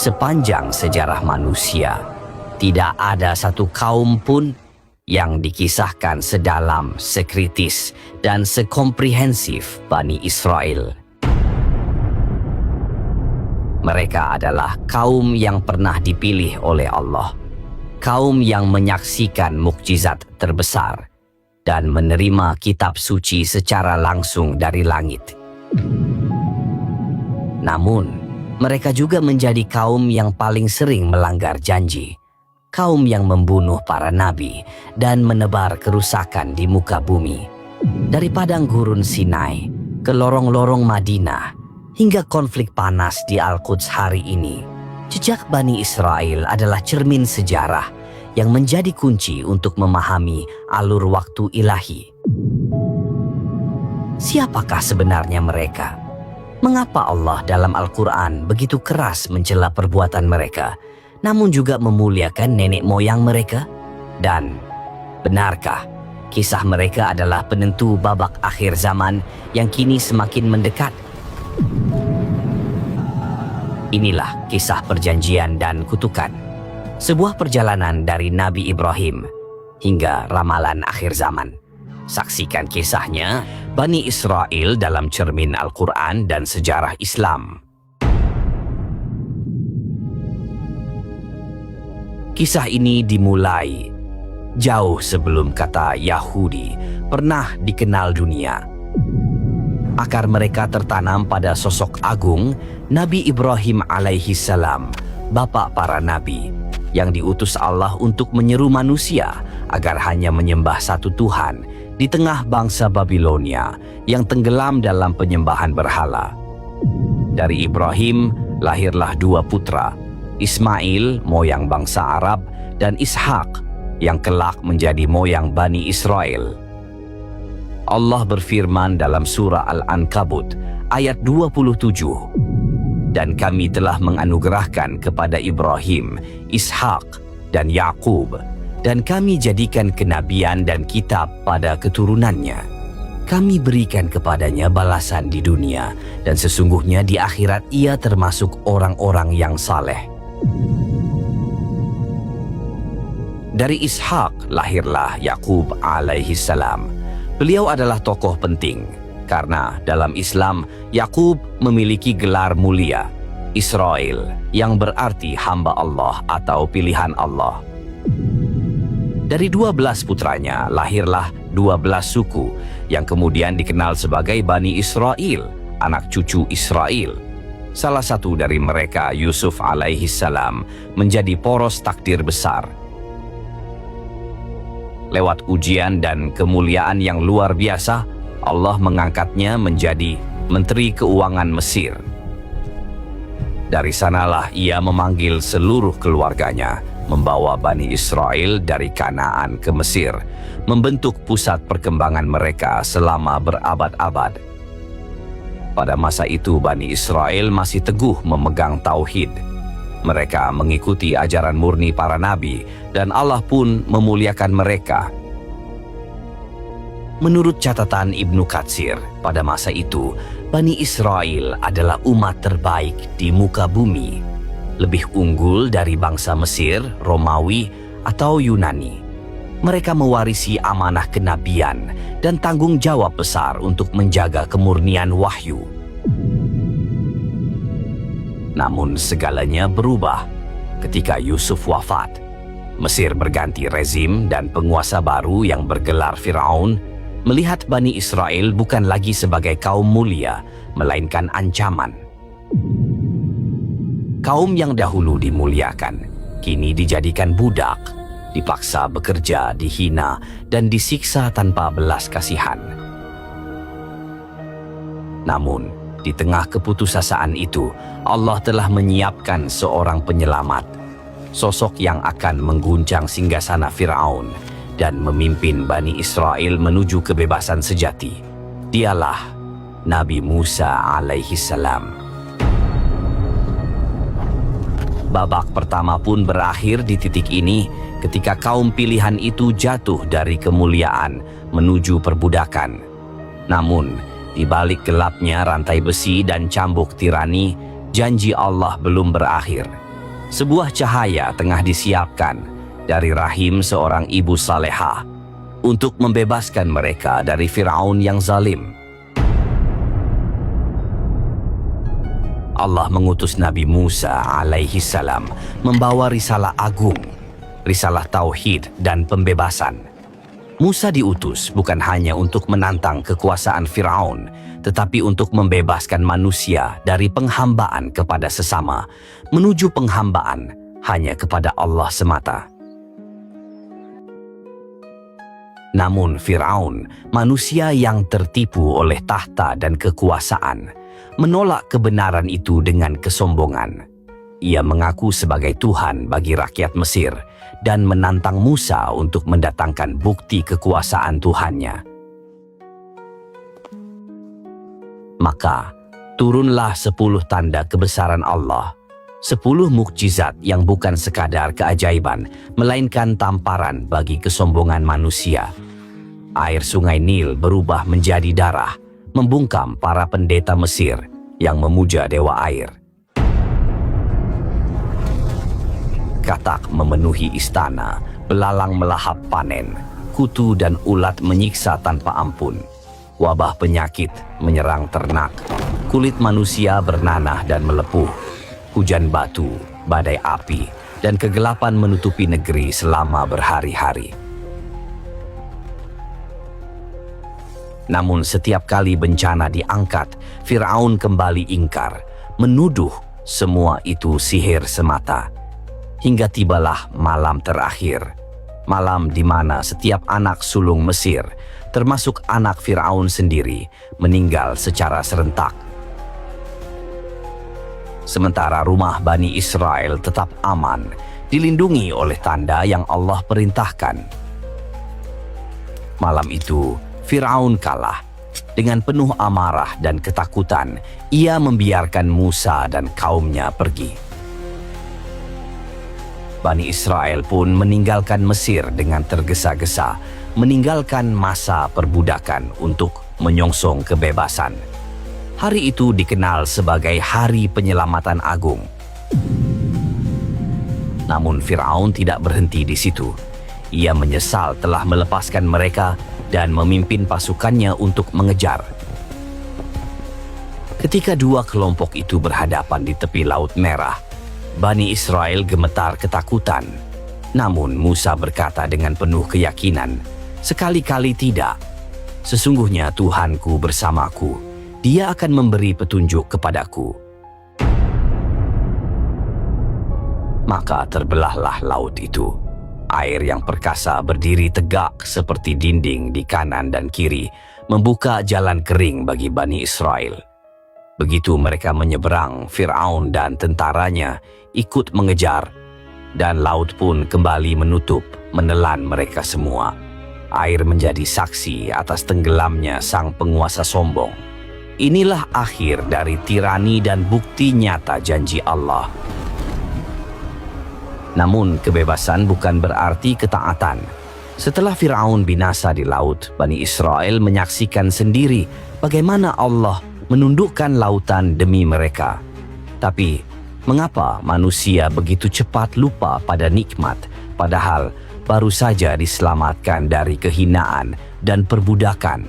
Sepanjang sejarah manusia, tidak ada satu kaum pun yang dikisahkan sedalam, sekritis, dan sekomprehensif Bani Israel. Mereka adalah kaum yang pernah dipilih oleh Allah, kaum yang menyaksikan mukjizat terbesar dan menerima kitab suci secara langsung dari langit. Namun, mereka juga menjadi kaum yang paling sering melanggar janji, kaum yang membunuh para nabi dan menebar kerusakan di muka bumi. Dari padang gurun Sinai ke lorong-lorong Madinah, hingga konflik panas di Al-Quds hari ini, jejak Bani Israel adalah cermin sejarah yang menjadi kunci untuk memahami alur waktu ilahi. Siapakah sebenarnya mereka? Mengapa Allah dalam Al-Quran begitu keras mencela perbuatan mereka, namun juga memuliakan nenek moyang mereka? Dan benarkah kisah mereka adalah penentu babak akhir zaman yang kini semakin mendekat? Inilah kisah perjanjian dan kutukan, sebuah perjalanan dari Nabi Ibrahim hingga ramalan akhir zaman. Saksikan kisahnya Bani Israel dalam cermin Al-Quran dan sejarah Islam. Kisah ini dimulai jauh sebelum kata Yahudi pernah dikenal dunia. Akar mereka tertanam pada sosok agung Nabi Ibrahim alaihi salam, bapak para nabi, yang diutus Allah untuk menyeru manusia agar hanya menyembah satu Tuhan di tengah bangsa Babilonia yang tenggelam dalam penyembahan berhala. Dari Ibrahim lahirlah dua putra, Ismail, moyang bangsa Arab, dan Ishak, yang kelak menjadi moyang Bani Israel. Allah berfirman dalam surah Al-Ankabut ayat 27, "Dan kami telah menganugerahkan kepada Ibrahim, Ishak, dan Yakub, dan kami jadikan kenabian dan kitab pada keturunannya. Kami berikan kepadanya balasan di dunia, dan sesungguhnya di akhirat ia termasuk orang-orang yang saleh." Dari Ishak lahirlah Yakub alaihi salam. Beliau adalah tokoh penting karena dalam Islam Yakub memiliki gelar mulia, Israel, yang berarti hamba Allah atau pilihan Allah. Dari 12 putranya lahirlah 12 suku yang kemudian dikenal sebagai Bani Israel, anak cucu Israel. Salah satu dari mereka, Yusuf alaihi salam, menjadi poros takdir besar. Lewat ujian dan kemuliaan yang luar biasa, Allah mengangkatnya menjadi Menteri Keuangan Mesir. Dari sanalah ia memanggil seluruh keluarganya, membawa Bani Israel dari Kanaan ke Mesir, membentuk pusat perkembangan mereka selama berabad-abad. Pada masa itu Bani Israel masih teguh memegang tauhid. Mereka mengikuti ajaran murni para nabi, dan Allah pun memuliakan mereka. Menurut catatan Ibnu Katsir, pada masa itu, Bani Israel adalah umat terbaik di muka bumi, lebih unggul dari bangsa Mesir, Romawi, atau Yunani. Mereka mewarisi amanah kenabian dan tanggung jawab besar untuk menjaga kemurnian wahyu. Namun segalanya berubah ketika Yusuf wafat. Mesir berganti rezim dan penguasa baru yang bergelar Firaun melihat Bani Israel bukan lagi sebagai kaum mulia, melainkan ancaman. Kaum yang dahulu dimuliakan, kini dijadikan budak, dipaksa bekerja, dihina, dan disiksa tanpa belas kasihan. Namun, di tengah keputusasaan itu, Allah telah menyiapkan seorang penyelamat, sosok yang akan mengguncang singgasana Firaun dan memimpin Bani Israel menuju kebebasan sejati. Dialah Nabi Musa alaihi salam. Babak pertama pun berakhir di titik ini ketika kaum pilihan itu jatuh dari kemuliaan menuju perbudakan. Namun, di balik gelapnya rantai besi dan cambuk tirani, janji Allah belum berakhir. sebuah cahaya tengah disiapkan dari rahim seorang ibu salehah untuk membebaskan mereka dari Firaun yang zalim. Allah mengutus Nabi Musa alaihi salam membawa risalah agung, risalah tauhid dan pembebasan. Musa diutus bukan hanya untuk menantang kekuasaan Firaun, tetapi untuk membebaskan manusia dari penghambaan kepada sesama, menuju penghambaan hanya kepada Allah semata. Namun Firaun, manusia yang tertipu oleh tahta dan kekuasaan, menolak kebenaran itu dengan kesombongan. Ia mengaku sebagai Tuhan bagi rakyat Mesir dan menantang Musa untuk mendatangkan bukti kekuasaan Tuhannya. Maka turunlah 10 tanda kebesaran Allah, 10 mukjizat yang bukan sekadar keajaiban, melainkan tamparan bagi kesombongan manusia. Air sungai Nil berubah menjadi darah, membungkam para pendeta Mesir yang memuja dewa air. Katak memenuhi istana, belalang melahap panen, kutu dan ulat menyiksa tanpa ampun. Wabah penyakit menyerang ternak, kulit manusia bernanah dan melepuh. Hujan batu, badai api, dan kegelapan menutupi negeri selama berhari-hari. Namun setiap kali bencana diangkat, Firaun kembali ingkar, menuduh semua itu sihir semata. Hingga tibalah malam terakhir, malam di mana setiap anak sulung Mesir, termasuk anak Firaun sendiri, meninggal secara serentak. Sementara rumah Bani Israel tetap aman, dilindungi oleh tanda yang Allah perintahkan. Malam itu, Firaun kalah. Dengan penuh amarah dan ketakutan, ia membiarkan Musa dan kaumnya pergi. Bani Israel pun meninggalkan Mesir dengan tergesa-gesa, meninggalkan masa perbudakan untuk menyongsong kebebasan. Hari itu dikenal sebagai Hari Penyelamatan Agung. Namun Firaun tidak berhenti di situ. Ia menyesal telah melepaskan mereka dan memimpin pasukannya untuk mengejar. Ketika dua kelompok itu berhadapan di tepi Laut Merah, Bani Israel gemetar ketakutan. Namun Musa berkata dengan penuh keyakinan, "Sekali-kali tidak. Sesungguhnya Tuhanku bersamaku. Dia akan memberi petunjuk kepadaku." Maka terbelahlah laut itu. Air yang perkasa berdiri tegak seperti dinding di kanan dan kiri, membuka jalan kering bagi Bani Israel. Begitu mereka menyeberang, Firaun dan tentaranya ikut mengejar, dan laut pun kembali menutup, menelan mereka semua. Air menjadi saksi atas tenggelamnya sang penguasa sombong. Inilah akhir dari tirani dan bukti nyata janji Allah. Namun kebebasan bukan berarti ketaatan. Setelah Firaun binasa di laut, Bani Israel menyaksikan sendiri bagaimana Allah menundukkan lautan demi mereka. Tapi, mengapa manusia begitu cepat lupa pada nikmat, padahal baru saja diselamatkan dari kehinaan dan perbudakan?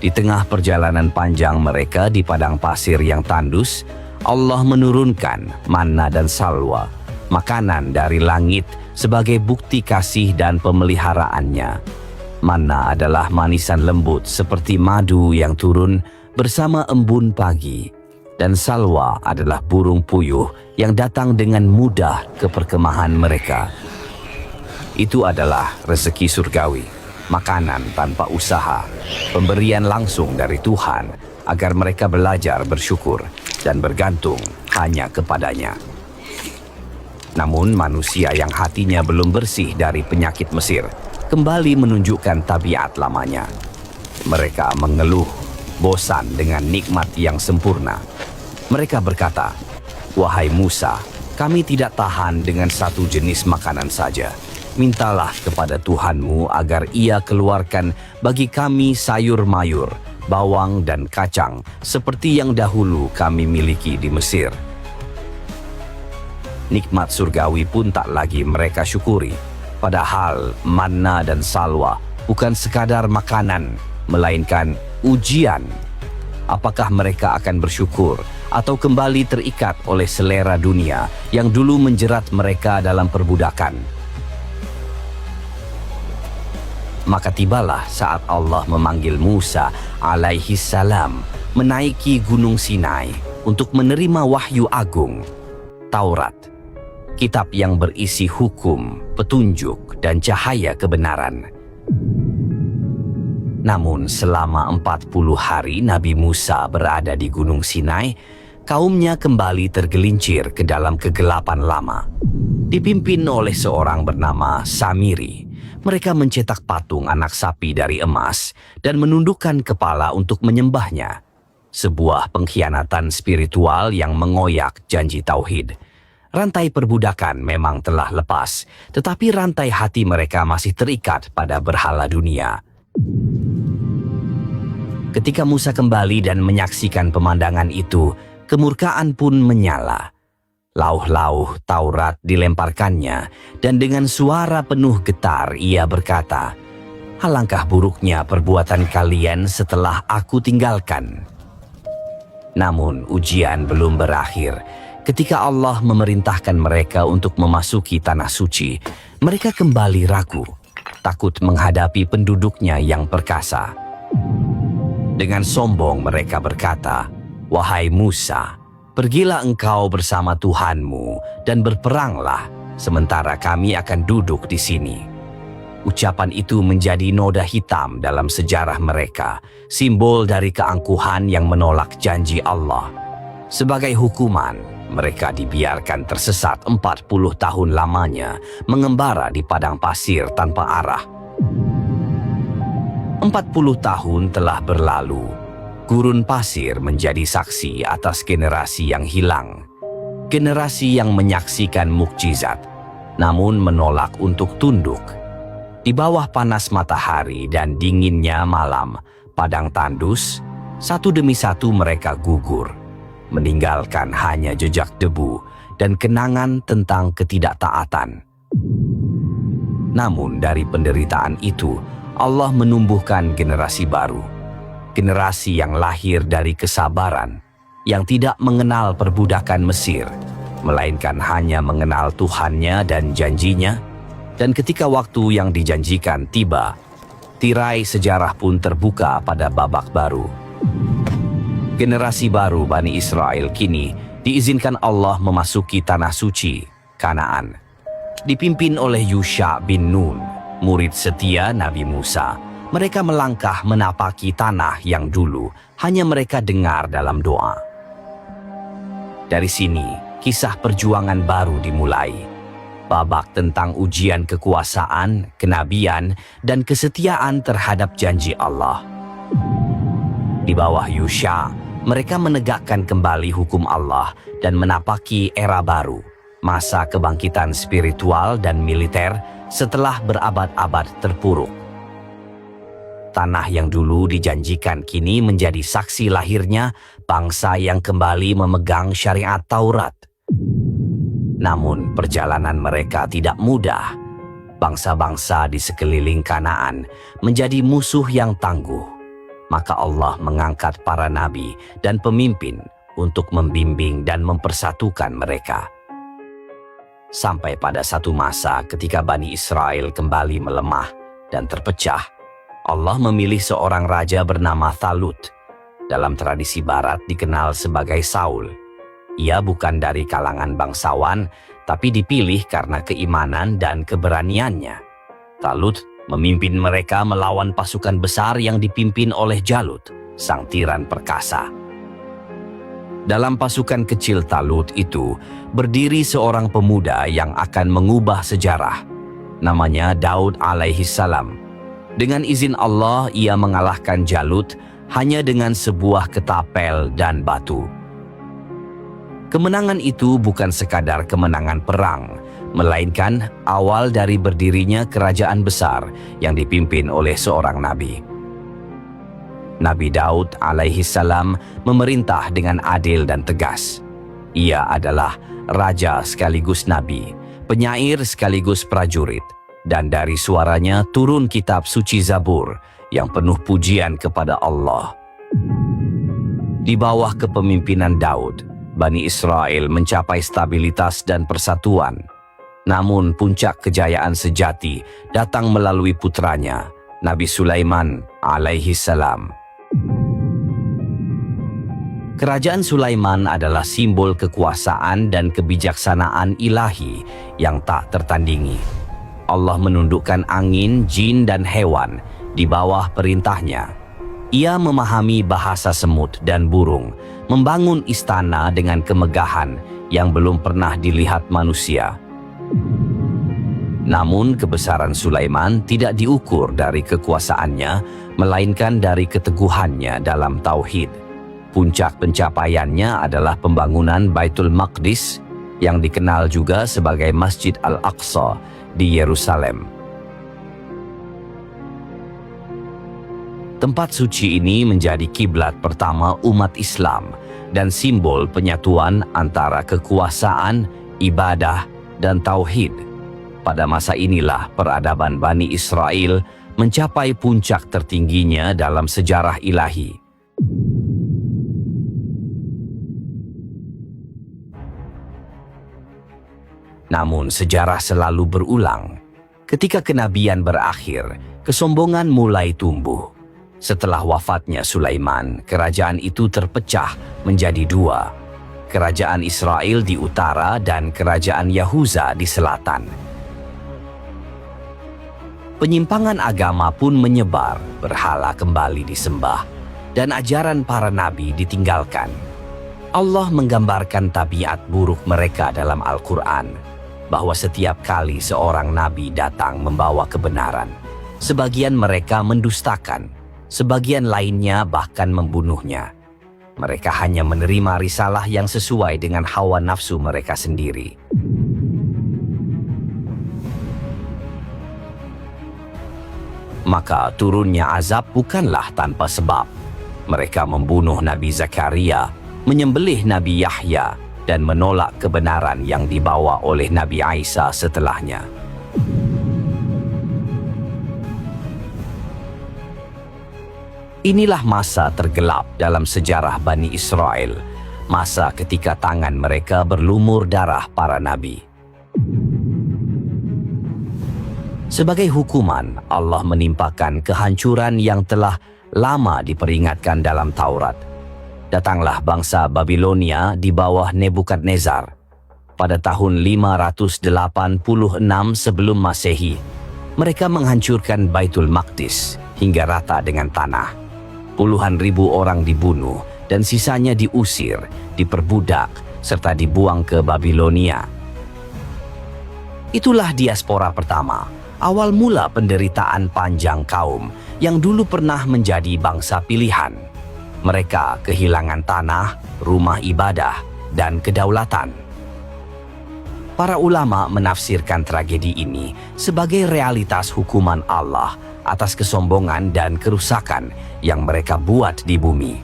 Di tengah perjalanan panjang mereka di padang pasir yang tandus, Allah menurunkan manna dan salwa, makanan dari langit sebagai bukti kasih dan pemeliharaannya. Manna adalah manisan lembut seperti madu yang turun bersama embun pagi, dan salwa adalah burung puyuh yang datang dengan mudah ke perkemahan mereka. Itu adalah rezeki surgawi, makanan tanpa usaha, pemberian langsung dari Tuhan agar mereka belajar bersyukur dan bergantung hanya kepadanya. Namun manusia yang hatinya belum bersih dari penyakit Mesir kembali menunjukkan tabiat lamanya. Mereka mengeluh, bosan dengan nikmat yang sempurna. Mereka berkata, "Wahai Musa, kami tidak tahan dengan satu jenis makanan saja. Mintalah kepada Tuhanmu agar Ia keluarkan bagi kami sayur mayur, bawang dan kacang seperti yang dahulu kami miliki di Mesir." Nikmat surgawi pun tak lagi mereka syukuri. Padahal manna dan salwa bukan sekadar makanan, melainkan ujian. Apakah mereka akan bersyukur atau kembali terikat oleh selera dunia yang dulu menjerat mereka dalam perbudakan? Maka tibalah saat Allah memanggil Musa alaihi salam menaiki Gunung Sinai untuk menerima wahyu agung, Taurat, kitab yang berisi hukum, petunjuk, dan cahaya kebenaran. Namun selama 40 hari Nabi Musa berada di Gunung Sinai, kaumnya kembali tergelincir ke dalam kegelapan lama. Dipimpin oleh seorang bernama Samiri, mereka mencetak patung anak sapi dari emas dan menundukkan kepala untuk menyembahnya. Sebuah pengkhianatan spiritual yang mengoyak janji tauhid. Rantai perbudakan memang telah lepas, tetapi rantai hati mereka masih terikat pada berhala dunia. Ketika Musa kembali dan menyaksikan pemandangan itu, kemurkaan pun menyala. Lauh-lauh Taurat dilemparkannya, dan dengan suara penuh getar ia berkata, "Alangkah buruknya perbuatan kalian setelah aku tinggalkan." Namun ujian belum berakhir. Ketika Allah memerintahkan mereka untuk memasuki tanah suci, mereka kembali ragu, takut menghadapi penduduknya yang perkasa. Dengan sombong mereka berkata, "Wahai Musa, pergilah engkau bersama Tuhanmu dan berperanglah, sementara kami akan duduk di sini." Ucapan itu menjadi noda hitam dalam sejarah mereka, simbol dari keangkuhan yang menolak janji Allah. Sebagai hukuman, mereka dibiarkan tersesat 40 tahun lamanya, mengembara di padang pasir tanpa arah. 40 tahun telah berlalu. Gurun pasir menjadi saksi atas generasi yang hilang. Generasi yang menyaksikan mukjizat, namun menolak untuk tunduk. Di bawah panas matahari dan dinginnya malam, padang tandus, satu demi satu mereka gugur, meninggalkan hanya jejak debu dan kenangan tentang ketidaktaatan. Namun dari penderitaan itu, Allah menumbuhkan generasi baru. Generasi yang lahir dari kesabaran, yang tidak mengenal perbudakan Mesir, melainkan hanya mengenal Tuhannya dan janjinya. Dan ketika waktu yang dijanjikan tiba, tirai sejarah pun terbuka pada babak baru. Generasi baru Bani Israel kini diizinkan Allah memasuki tanah suci, Kanaan. Dipimpin oleh Yusha bin Nun, murid setia Nabi Musa, mereka melangkah menapaki tanah yang dulu hanya mereka dengar dalam doa. Dari sini, kisah perjuangan baru dimulai. Babak tentang ujian kekuasaan, kenabian, dan kesetiaan terhadap janji Allah. Di bawah Yusha, mereka menegakkan kembali hukum Allah dan menapaki era baru, masa kebangkitan spiritual dan militer setelah berabad-abad terpuruk. Tanah yang dulu dijanjikan kini menjadi saksi lahirnya bangsa yang kembali memegang syariat Taurat. Namun perjalanan mereka tidak mudah. Bangsa-bangsa di sekeliling Kanaan menjadi musuh yang tangguh. Maka Allah mengangkat para nabi dan pemimpin untuk membimbing dan mempersatukan mereka. Sampai pada satu masa ketika Bani Israel kembali melemah dan terpecah, Allah memilih seorang raja bernama Talut. Dalam tradisi barat dikenal sebagai Saul. Ia bukan dari kalangan bangsawan, tapi dipilih karena keimanan dan keberaniannya. Talut memimpin mereka melawan pasukan besar yang dipimpin oleh Jalut, sang tiran perkasa. Dalam pasukan kecil Talut itu, berdiri seorang pemuda yang akan mengubah sejarah. Namanya Daud alaihi salam. Dengan izin Allah, ia mengalahkan Jalut hanya dengan sebuah ketapel dan batu. Kemenangan itu bukan sekadar kemenangan perang, melainkan awal dari berdirinya kerajaan besar yang dipimpin oleh seorang nabi. Nabi Daud alaihi salam memerintah dengan adil dan tegas. Ia adalah raja sekaligus nabi, penyair sekaligus prajurit, dan dari suaranya turun kitab suci Zabur yang penuh pujian kepada Allah. Di bawah kepemimpinan Daud, Bani Israel mencapai stabilitas dan persatuan. Namun puncak kejayaan sejati datang melalui putranya, Nabi Sulaiman alaihi salam. Kerajaan Sulaiman adalah simbol kekuasaan dan kebijaksanaan ilahi yang tak tertandingi. Allah menundukkan angin, jin, dan hewan di bawah perintahnya. Ia memahami bahasa semut dan burung, membangun istana dengan kemegahan yang belum pernah dilihat manusia. Namun kebesaran Sulaiman tidak diukur dari kekuasaannya, melainkan dari keteguhannya dalam tauhid. Puncak pencapaiannya adalah pembangunan Baitul Maqdis yang dikenal juga sebagai Masjid Al-Aqsa di Yerusalem. Tempat suci ini menjadi kiblat pertama umat Islam dan simbol penyatuan antara kekuasaan, ibadah, dan tauhid. Pada masa inilah peradaban Bani Israel mencapai puncak tertingginya dalam sejarah ilahi. Namun sejarah selalu berulang. Ketika kenabian berakhir, kesombongan mulai tumbuh. Setelah wafatnya Sulaiman, kerajaan itu terpecah menjadi dua. Kerajaan Israel di utara dan kerajaan Yahuza di selatan. Penyimpangan agama pun menyebar, berhala kembali disembah, dan ajaran para nabi ditinggalkan. Allah menggambarkan tabiat buruk mereka dalam Al-Quran, bahwa setiap kali seorang nabi datang membawa kebenaran, sebagian mereka mendustakan, sebagian lainnya bahkan membunuhnya. Mereka hanya menerima risalah yang sesuai dengan hawa nafsu mereka sendiri. Maka turunnya azab bukanlah tanpa sebab. Mereka membunuh Nabi Zakaria, menyembelih Nabi Yahya, dan menolak kebenaran yang dibawa oleh Nabi Isa setelahnya. Inilah masa tergelap dalam sejarah Bani Israel, masa ketika tangan mereka berlumur darah para nabi. Sebagai hukuman, Allah menimpakan kehancuran yang telah lama diperingatkan dalam Taurat. Datanglah bangsa Babilonia di bawah Nebukadnezar. Pada tahun 586 sebelum Masehi, mereka menghancurkan Baitul Maqdis hingga rata dengan tanah. Puluhan ribu orang dibunuh dan sisanya diusir, diperbudak, serta dibuang ke Babilonia. Itulah diaspora pertama, awal mula penderitaan panjang kaum yang dulu pernah menjadi bangsa pilihan. Mereka kehilangan tanah, rumah ibadah, dan kedaulatan. Para ulama menafsirkan tragedi ini sebagai realitas hukuman Allah atas kesombongan dan kerusakan yang mereka buat di bumi.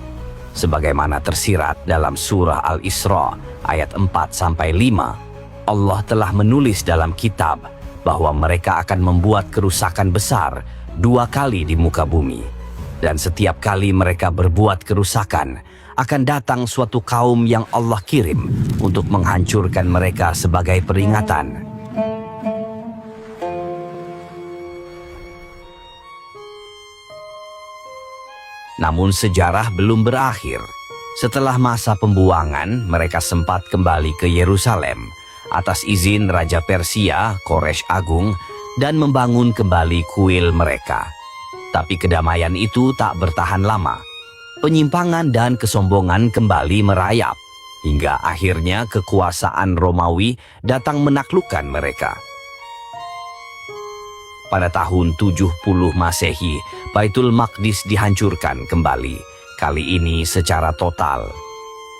Sebagaimana tersirat dalam surah Al-Isra ayat 4-5, Allah telah menulis dalam kitab bahwa mereka akan membuat kerusakan besar 2 kali di muka bumi. Dan setiap kali mereka berbuat kerusakan, akan datang suatu kaum yang Allah kirim untuk menghancurkan mereka sebagai peringatan. Namun sejarah belum berakhir. Setelah masa pembuangan, mereka sempat kembali ke Yerusalem atas izin Raja Persia, Koresh Agung, dan membangun kembali kuil mereka. Tapi kedamaian itu tak bertahan lama. Penyimpangan dan kesombongan kembali merayap, hingga akhirnya kekuasaan Romawi datang menaklukkan mereka. Pada tahun 70 Masehi, Baitul Maqdis dihancurkan kembali, kali ini secara total.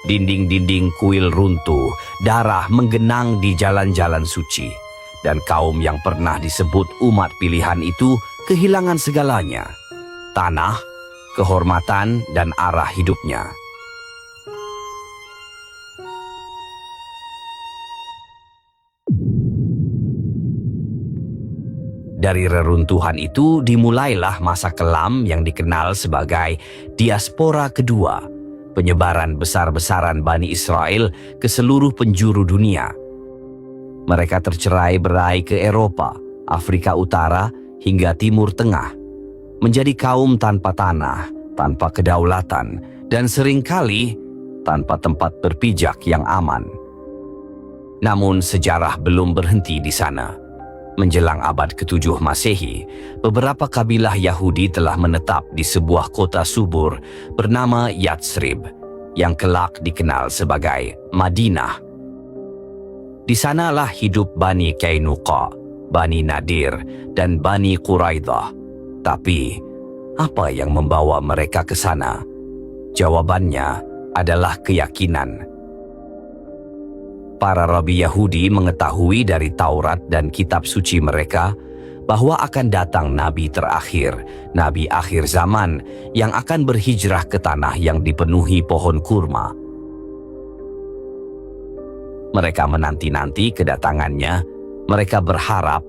Dinding-dinding kuil runtuh, darah menggenang di jalan-jalan suci, dan kaum yang pernah disebut umat pilihan itu kehilangan segalanya, tanah, kehormatan, dan arah hidupnya. Dari reruntuhan itu dimulailah masa kelam yang dikenal sebagai diaspora kedua, penyebaran besar-besaran Bani Israel ke seluruh penjuru dunia. Mereka tercerai-berai ke Eropa, Afrika Utara, hingga Timur Tengah, menjadi kaum tanpa tanah, tanpa kedaulatan, dan seringkali tanpa tempat berpijak yang aman. Namun sejarah belum berhenti di sana. Menjelang abad ke-7 Masehi, beberapa kabilah Yahudi telah menetap di sebuah kota subur bernama Yatsrib, yang kelak dikenal sebagai Madinah. Di sanalah hidup Bani Qainuqa, Bani Nadir, dan Bani Quraidah. Tapi, apa yang membawa mereka ke sana? Jawabannya adalah keyakinan. Para rabi Yahudi mengetahui dari Taurat dan kitab suci mereka bahwa akan datang Nabi terakhir, Nabi akhir zaman yang akan berhijrah ke tanah yang dipenuhi pohon kurma. Mereka menanti-nanti kedatangannya. Mereka berharap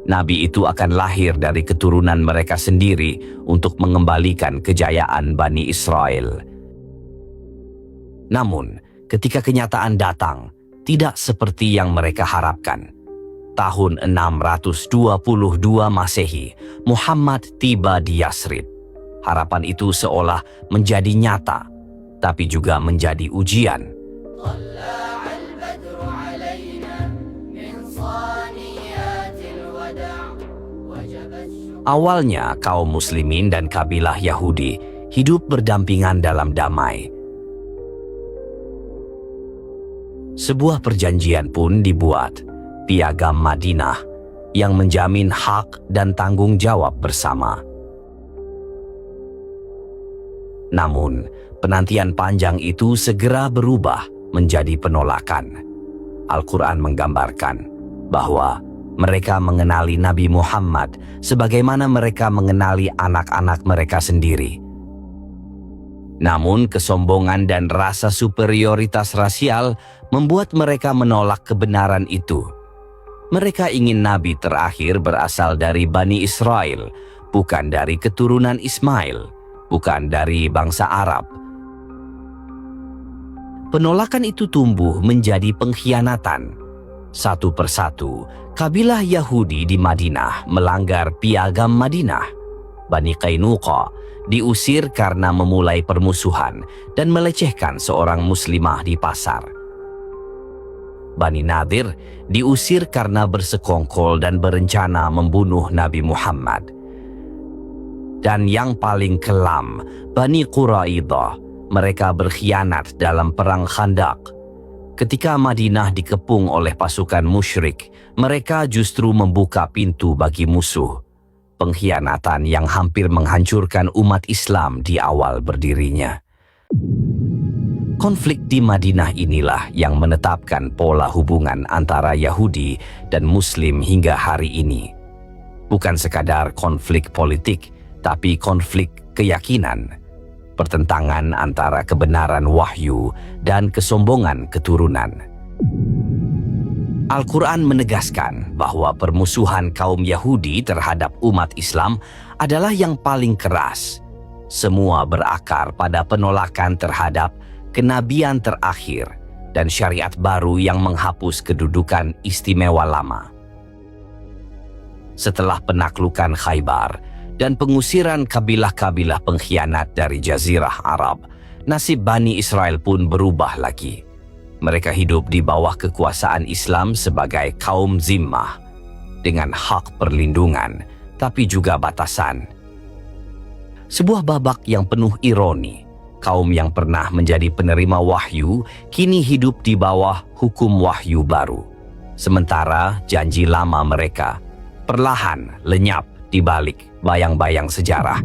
Nabi itu akan lahir dari keturunan mereka sendiri untuk mengembalikan kejayaan Bani Israel. Namun, ketika kenyataan datang, tidak seperti yang mereka harapkan. Tahun 622 Masehi, Muhammad tiba di Yatsrib. Harapan itu seolah menjadi nyata, tapi juga menjadi ujian. Awalnya, kaum muslimin dan kabilah Yahudi hidup berdampingan dalam damai. Sebuah perjanjian pun dibuat, Piagam Madinah, yang menjamin hak dan tanggung jawab bersama. Namun, penantian panjang itu segera berubah menjadi penolakan. Al-Quran menggambarkan bahwa mereka mengenali Nabi Muhammad sebagaimana mereka mengenali anak-anak mereka sendiri. Namun kesombongan dan rasa superioritas rasial membuat mereka menolak kebenaran itu. Mereka ingin Nabi terakhir berasal dari Bani Israel, bukan dari keturunan Ismail, bukan dari bangsa Arab. Penolakan itu tumbuh menjadi pengkhianatan. Satu persatu, kabilah Yahudi di Madinah melanggar Piagam Madinah. Bani Qainuqa diusir karena memulai permusuhan dan melecehkan seorang muslimah di pasar. Bani Nadir diusir karena bersekongkol dan berencana membunuh Nabi Muhammad. Dan yang paling kelam, Bani Quraidah, mereka berkhianat dalam perang Khandaq. Ketika Madinah dikepung oleh pasukan musyrik, mereka justru membuka pintu bagi musuh. Pengkhianatan yang hampir menghancurkan umat Islam di awal berdirinya. Konflik di Madinah inilah yang menetapkan pola hubungan antara Yahudi dan Muslim hingga hari ini. Bukan sekadar konflik politik, tapi konflik keyakinan. Pertentangan antara kebenaran wahyu dan kesombongan keturunan. Al-Quran menegaskan bahwa permusuhan kaum Yahudi terhadap umat Islam adalah yang paling keras. Semua berakar pada penolakan terhadap kenabian terakhir dan syariat baru yang menghapus kedudukan istimewa lama. Setelah penaklukan Khaybar dan pengusiran kabilah-kabilah pengkhianat dari Jazirah Arab, nasib Bani Israel pun berubah lagi. Mereka hidup di bawah kekuasaan Islam sebagai kaum zimmah, dengan hak perlindungan, tapi juga batasan. Sebuah babak yang penuh ironi, kaum yang pernah menjadi penerima wahyu, kini hidup di bawah hukum wahyu baru. Sementara janji lama mereka perlahan lenyap di balik bayang-bayang sejarah.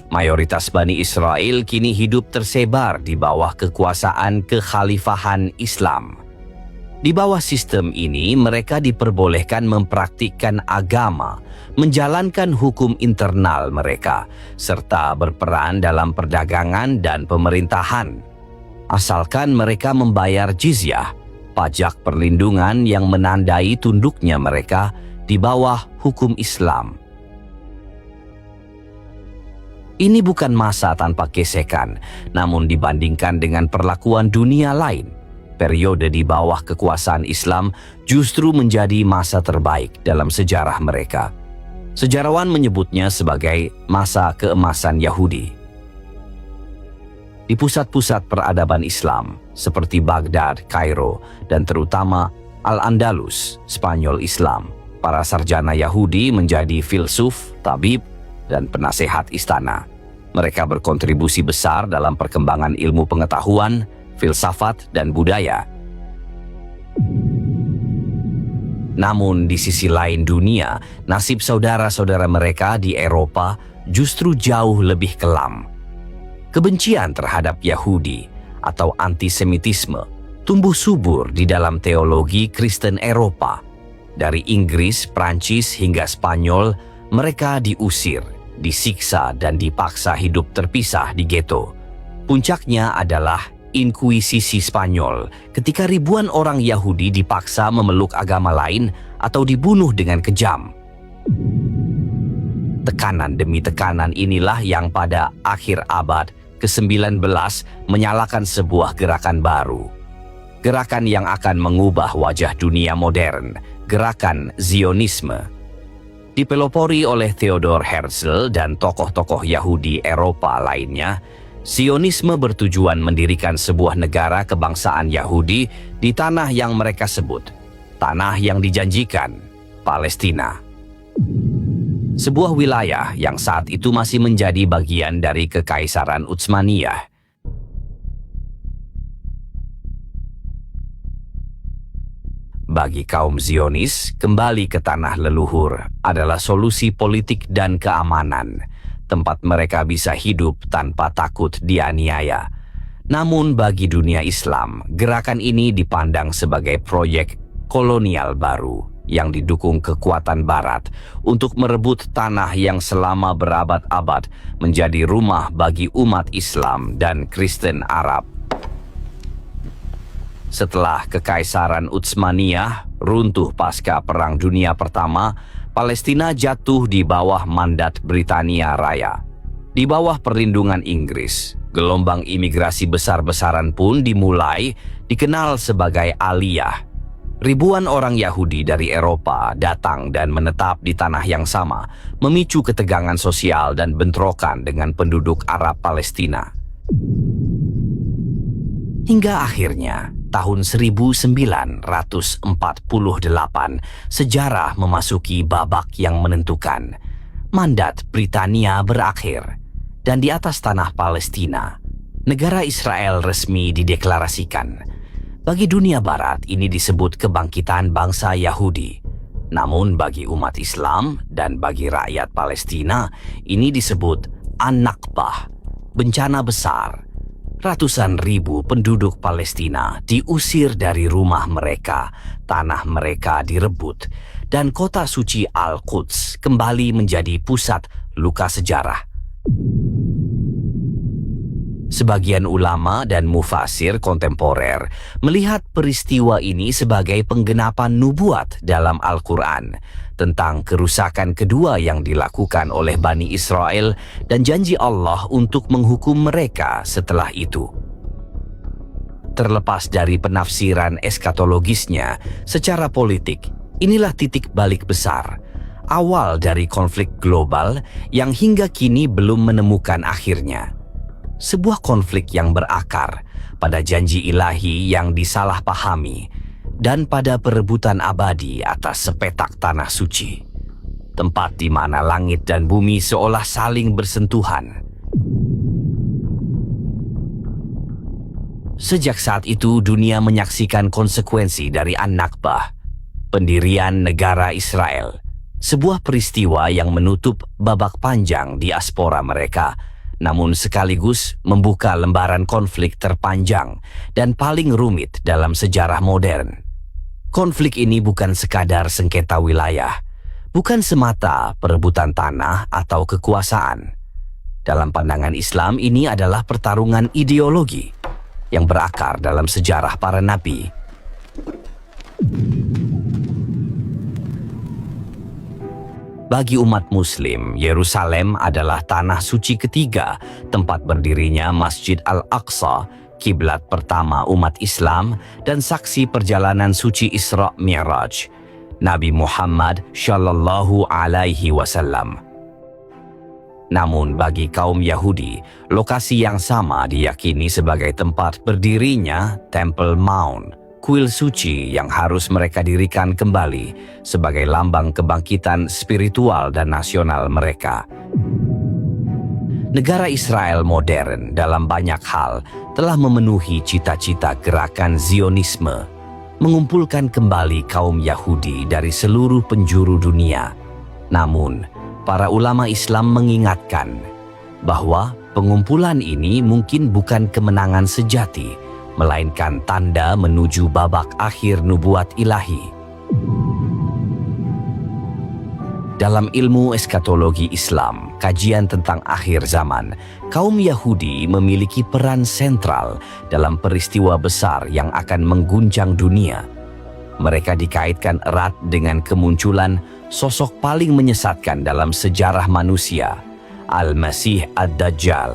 Mayoritas Bani Israel kini hidup tersebar di bawah kekuasaan kekhalifahan Islam. Di bawah sistem ini, mereka diperbolehkan mempraktikkan agama, menjalankan hukum internal mereka, serta berperan dalam perdagangan dan pemerintahan. Asalkan mereka membayar jizyah, pajak perlindungan yang menandai tunduknya mereka di bawah hukum Islam. Ini bukan masa tanpa gesekan, namun dibandingkan dengan perlakuan dunia lain, periode di bawah kekuasaan Islam justru menjadi masa terbaik dalam sejarah mereka. Sejarawan menyebutnya sebagai masa keemasan Yahudi. Di pusat-pusat peradaban Islam seperti Baghdad, Kairo, dan terutama Al-Andalus, Spanyol Islam, para sarjana Yahudi menjadi filsuf, tabib, dan penasehat istana. Mereka berkontribusi besar dalam perkembangan ilmu pengetahuan, filsafat, dan budaya. Namun di sisi lain dunia, nasib saudara-saudara mereka di Eropa justru jauh lebih kelam. Kebencian terhadap Yahudi atau antisemitisme tumbuh subur di dalam teologi Kristen Eropa. Dari Inggris, Prancis, hingga Spanyol, mereka diusir, disiksa, dan dipaksa hidup terpisah di ghetto. Puncaknya adalah Inkuisisi Spanyol, ketika ribuan orang Yahudi dipaksa memeluk agama lain atau dibunuh dengan kejam. Tekanan demi tekanan inilah yang pada akhir abad ke-19 menyalakan sebuah gerakan baru. Gerakan yang akan mengubah wajah dunia modern, gerakan Zionisme. Dipelopori oleh Theodor Herzl dan tokoh-tokoh Yahudi Eropa lainnya, Zionisme bertujuan mendirikan sebuah negara kebangsaan Yahudi di tanah yang mereka sebut tanah yang dijanjikan, Palestina. Sebuah wilayah yang saat itu masih menjadi bagian dari Kekaisaran Utsmaniyah. Bagi kaum Zionis, kembali ke tanah leluhur adalah solusi politik dan keamanan, tempat mereka bisa hidup tanpa takut dianiaya. Namun bagi dunia Islam, gerakan ini dipandang sebagai proyek kolonial baru yang didukung kekuatan Barat untuk merebut tanah yang selama berabad-abad menjadi rumah bagi umat Islam dan Kristen Arab. Setelah Kekaisaran Utsmaniyah runtuh pasca Perang Dunia Pertama, Palestina jatuh di bawah mandat Britania Raya. Di bawah perlindungan Inggris, gelombang imigrasi besar-besaran pun dimulai, dikenal sebagai Aliyah. Ribuan orang Yahudi dari Eropa datang dan menetap di tanah yang sama, memicu ketegangan sosial dan bentrokan dengan penduduk Arab Palestina. Hingga akhirnya, tahun 1948, sejarah memasuki babak yang menentukan. Mandat Britania berakhir, dan di atas tanah Palestina, negara Israel resmi dideklarasikan. Bagi dunia Barat, ini disebut kebangkitan bangsa Yahudi. Namun bagi umat Islam dan bagi rakyat Palestina, ini disebut An-Nakbah, bencana besar. Ratusan ribu penduduk Palestina diusir dari rumah mereka, tanah mereka direbut, dan kota suci Al-Quds kembali menjadi pusat luka sejarah. Sebagian ulama dan mufasir kontemporer melihat peristiwa ini sebagai penggenapan nubuat dalam Al-Quran tentang kerusakan kedua yang dilakukan oleh Bani Israel dan janji Allah untuk menghukum mereka setelah itu. Terlepas dari penafsiran eskatologisnya, secara politik, inilah titik balik besar, awal dari konflik global yang hingga kini belum menemukan akhirnya. Sebuah konflik yang berakar pada janji ilahi yang disalahpahami dan pada perebutan abadi atas sepetak tanah suci, tempat di mana langit dan bumi seolah saling bersentuhan. Sejak saat itu dunia menyaksikan konsekuensi dari An-Nakbah, pendirian negara Israel, sebuah peristiwa yang menutup babak panjang diaspora mereka, namun sekaligus membuka lembaran konflik terpanjang dan paling rumit dalam sejarah modern. Konflik ini bukan sekadar sengketa wilayah, bukan semata perebutan tanah atau kekuasaan. Dalam pandangan Islam, ini adalah pertarungan ideologi yang berakar dalam sejarah para nabi. Bagi umat Muslim, Yerusalem adalah tanah suci ketiga, tempat berdirinya Masjid Al-Aqsa, kiblat pertama umat Islam, dan saksi perjalanan suci Isra Mi'raj Nabi Muhammad Shallallahu Alaihi Wasallam. Namun bagi kaum Yahudi, lokasi yang sama diyakini sebagai tempat berdirinya Temple Mount, kuil suci yang harus mereka dirikan kembali sebagai lambang kebangkitan spiritual dan nasional mereka. Negara Israel modern dalam banyak hal telah memenuhi cita-cita gerakan Zionisme, mengumpulkan kembali kaum Yahudi dari seluruh penjuru dunia. Namun, para ulama Islam mengingatkan bahwa pengumpulan ini mungkin bukan kemenangan sejati, melainkan tanda menuju babak akhir nubuat ilahi. Dalam ilmu eskatologi Islam, kajian tentang akhir zaman, kaum Yahudi memiliki peran sentral dalam peristiwa besar yang akan mengguncang dunia. Mereka dikaitkan erat dengan kemunculan sosok paling menyesatkan dalam sejarah manusia, Al-Masih Ad-Dajjal.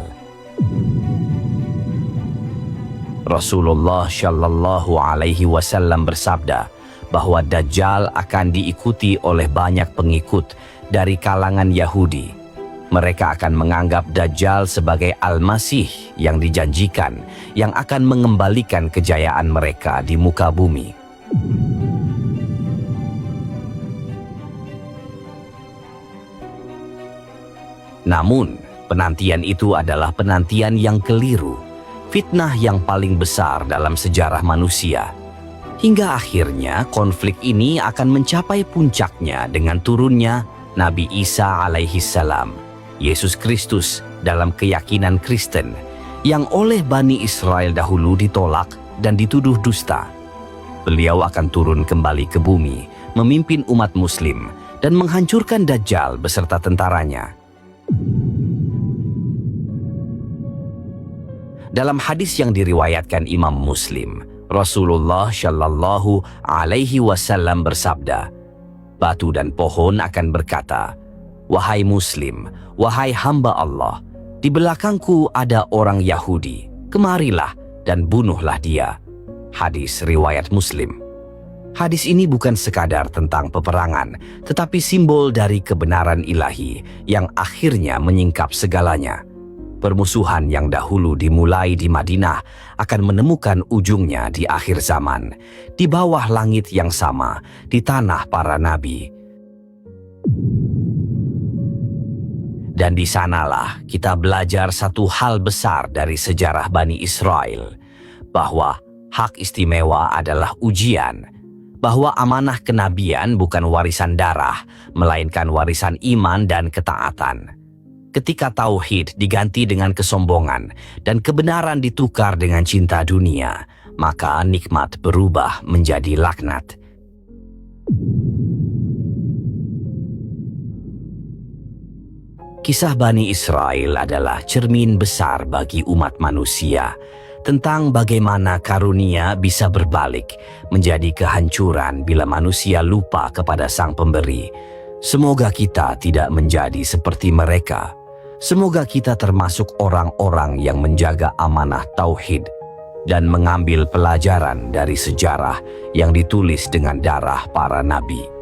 Rasulullah Shallallahu Alaihi Wasallam bersabda bahwa Dajjal akan diikuti oleh banyak pengikut dari kalangan Yahudi. Mereka akan menganggap Dajjal sebagai Al-Masih yang dijanjikan, yang akan mengembalikan kejayaan mereka di muka bumi. Namun, penantian itu adalah penantian yang keliru, fitnah yang paling besar dalam sejarah manusia. Hingga akhirnya konflik ini akan mencapai puncaknya dengan turunnya Nabi Isa alaihi salam, Yesus Kristus dalam keyakinan Kristen, yang oleh Bani Israel dahulu ditolak dan dituduh dusta. Beliau akan turun kembali ke bumi, memimpin umat Muslim, dan menghancurkan Dajjal beserta tentaranya. Dalam hadis yang diriwayatkan Imam Muslim, Rasulullah Shallallahu Alaihi Wasallam bersabda, batu dan pohon akan berkata, "Wahai Muslim, wahai hamba Allah, di belakangku ada orang Yahudi, kemarilah dan bunuhlah dia." Hadis riwayat Muslim. Hadis ini bukan sekadar tentang peperangan, tetapi simbol dari kebenaran ilahi yang akhirnya menyingkap segalanya. Permusuhan yang dahulu dimulai di Madinah akan menemukan ujungnya di akhir zaman, di bawah langit yang sama, di tanah para nabi. Dan di sanalah kita belajar satu hal besar dari sejarah Bani Israel, bahwa hak istimewa adalah ujian, bahwa amanah kenabian bukan warisan darah, melainkan warisan iman dan ketaatan. Ketika tauhid diganti dengan kesombongan dan kebenaran ditukar dengan cinta dunia, maka nikmat berubah menjadi laknat. Kisah Bani Israel adalah cermin besar bagi umat manusia tentang bagaimana karunia bisa berbalik menjadi kehancuran bila manusia lupa kepada Sang Pemberi. Semoga kita tidak menjadi seperti mereka. Semoga kita termasuk orang-orang yang menjaga amanah tauhid dan mengambil pelajaran dari sejarah yang ditulis dengan darah para nabi.